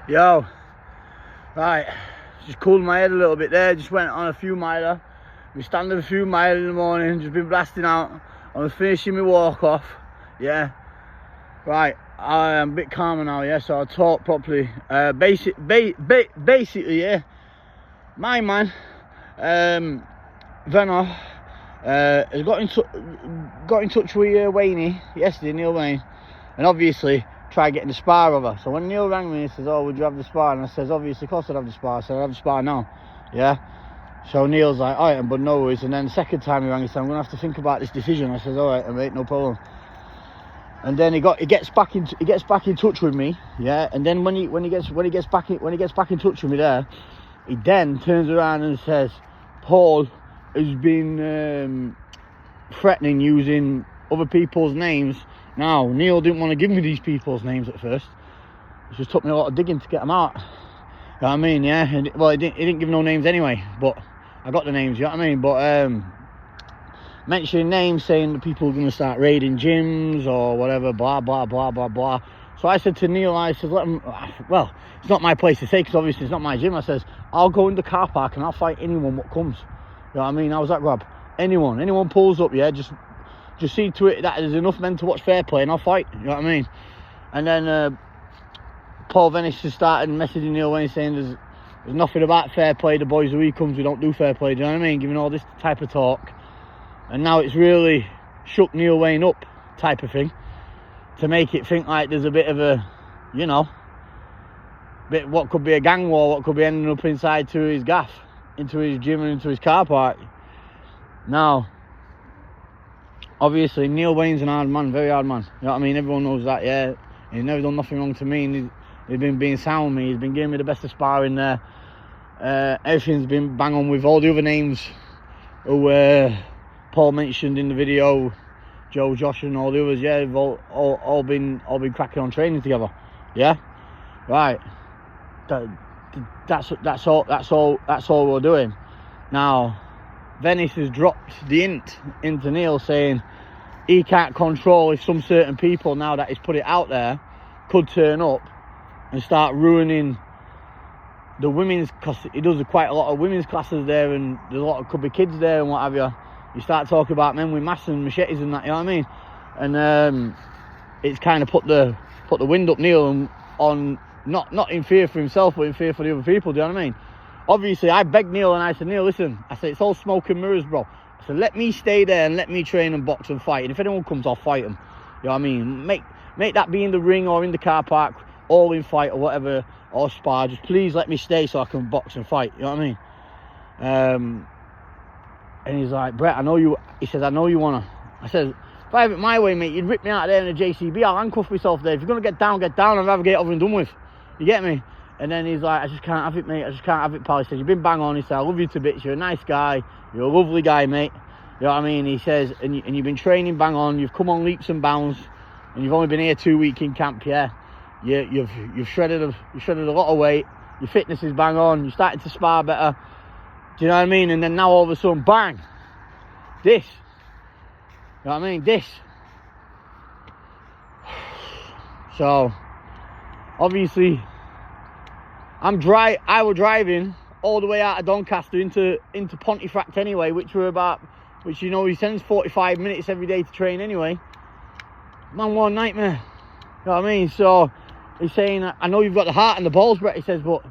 Yo, right, just cooled my head a little bit there, just went on a few miler. We standing a few mile in the morning, just been blasting out. I was finishing my walk off, yeah. Right, I am a bit calmer now, yeah, so I'll talk properly. Basically, yeah, my man, Venis, has got in touch with Wain yesterday, Neil Wain, and obviously try getting the spar over. So when Neil rang me, he says, "Oh, would you have the spar?" And I says, "Obviously, of course I'd have the spar." So I'd have the spar now, yeah. So Neil's like, "All right, but no worries." And then the second time he rang, he said, "I'm gonna have to think about this decision." I says, "All right, mate, no problem." And then he gets back in touch with me, yeah. And then when he gets back in touch with me there, he then turns around and says, "Paul has been threatening using other people's names." Now, Neil didn't want to give me these people's names at first. It just took me a lot of digging to get them out. You know what I mean? Yeah. And, well, he didn't give no names anyway, but I got the names. You know what I mean? But mentioning names, saying that people are going to start raiding gyms or whatever, blah blah blah blah blah. So I said to Neil, I said, "Let him." Well, it's not my place to say because obviously it's not my gym. I says, "I'll go in the car park and I'll fight anyone what comes." You know what I mean? How was that, Rob? Anyone pulls up, yeah, just see to it that there's enough men to watch fair play and I'll fight. You know what I mean? And then Paul Venis has started messaging Neil Wain saying there's nothing about fair play. The boys who he comes, we don't do fair play. Do you know what I mean? Giving all this type of talk. And now it's really shook Neil Wain up type of thing to make it think like there's a bit of a, you know, bit what could be a gang war, what could be ending up inside to his gaff, into his gym and into his car park. Now, obviously, Neil Wain's an hard man, very hard man. You know what I mean? Everyone knows that, yeah. He's never done nothing wrong to me. And he's been being sound with me. He's been giving me the best of sparring there. Everything's been bang on with all the other names who Paul mentioned in the video. Joe, Josh, and all the others. Yeah, they've all been cracking on training together. Yeah, right. That's all we're doing. Now, Venis has dropped the hint into Neil saying he can't control if some certain people, now that he's put it out there, could turn up and start ruining the women's, because he does quite a lot of women's classes there, and there's could be kids there and what have you. You start talking about men with masks and machetes and that, you know what I mean? And it's kind of put the wind up Neil on not in fear for himself, but in fear for the other people. Do you know what I mean? Obviously, I begged Neil and I said, "Neil, listen," I said, "it's all smoke and mirrors, bro." I said, "Let me stay there and let me train and box and fight. And if anyone comes, I'll fight them. You know what I mean? Make that be in the ring or in the car park, all in fight or whatever, or spar. Just please let me stay so I can box and fight." You know what I mean? And he's like, "Brett, I know you." He says, "I know you wanna." I said, "If I have it my way, mate, you'd rip me out of there in a JCB. I'll handcuff myself there. If you're gonna get down, get down. I'd rather get over and done with. You get me?" And then he's like, "I just can't have it, mate. I just can't have it, pal." He says, "You've been bang on." He said, "I love you to bits. You're a nice guy. You're a lovely guy, mate. You know what I mean?" He says, and you've been training bang on. You've come on leaps and bounds, and you've only been here 2 weeks in camp, yeah. You've shredded a lot of weight. Your fitness is bang on. You're starting to spar better. Do you know what I mean? And then now all of a sudden, bang, this. You know what I mean? This. So, obviously, I was driving all the way out of Doncaster into Pontefract anyway, which you know he sends 45 minutes every day to train anyway. Man, what a nightmare. You know what I mean? So he's saying, "I know you've got the heart and the balls, Brett." He says, "But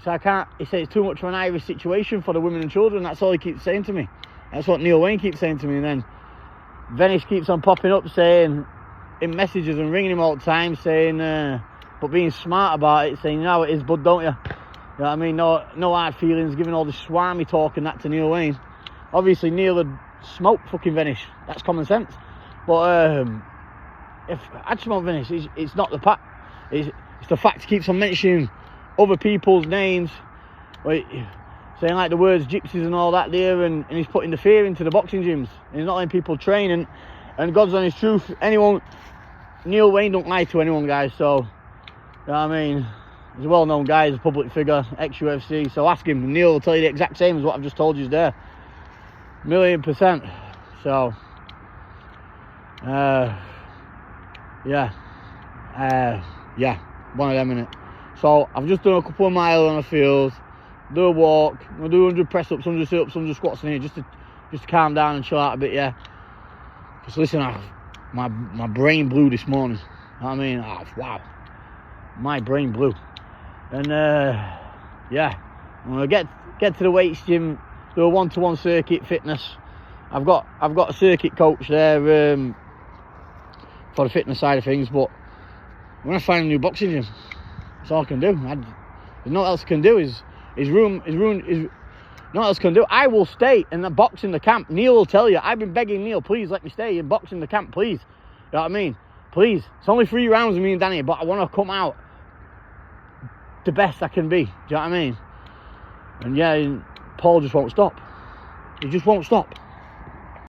I can't." He says, "It's too much of an Irish situation for the women and children." That's all he keeps saying to me. That's what Neil Wain keeps saying to me. And then Venis keeps on popping up saying in messages and ringing him all the time, saying, but being smart about it, saying, "You know how it is, bud, don't you?" You know what I mean? No hard feelings, giving all this swarmy talk and that to Neil Wain. Obviously, Neil had smoked fucking Venis. That's common sense. But if I'd smoked Venis, it's not the fact. It's the fact he keeps on mentioning other people's names, saying like the words gypsies and all that there, and he's putting the fear into the boxing gyms. And he's not letting people train. And God's honest truth, Neil Wain don't lie to anyone, guys. So, you know what I mean? He's a well-known guy, he's a public figure, ex-UFC. So ask him. Neil will tell you the exact same as what I've just told you there. 1,000,000%. So, yeah, one of them, innit? So I've just done a couple of miles on the field, do a walk, I'll do 100 press ups, 100 sit ups, 100 squats in here, just to calm down and chill out a bit, yeah. Because listen, my brain blew this morning. You know what I mean? Oh, wow, my brain blew. And yeah, I'm gonna get to the weights gym, do a 1-to-1 circuit fitness. I've got a circuit coach there for the fitness side of things, but I'm gonna find a new boxing gym. That's all I can do. There's nothing else I can do. Nothing else I can do. I will stay in the box in the camp. Neil will tell you. I've been begging Neil, please let me stay and box in the camp, please. You know what I mean? Please. It's only 3 rounds with me and Danny, but I want to come out the best I can be. Do you know what I mean? And yeah, Paul just won't stop. He just won't stop.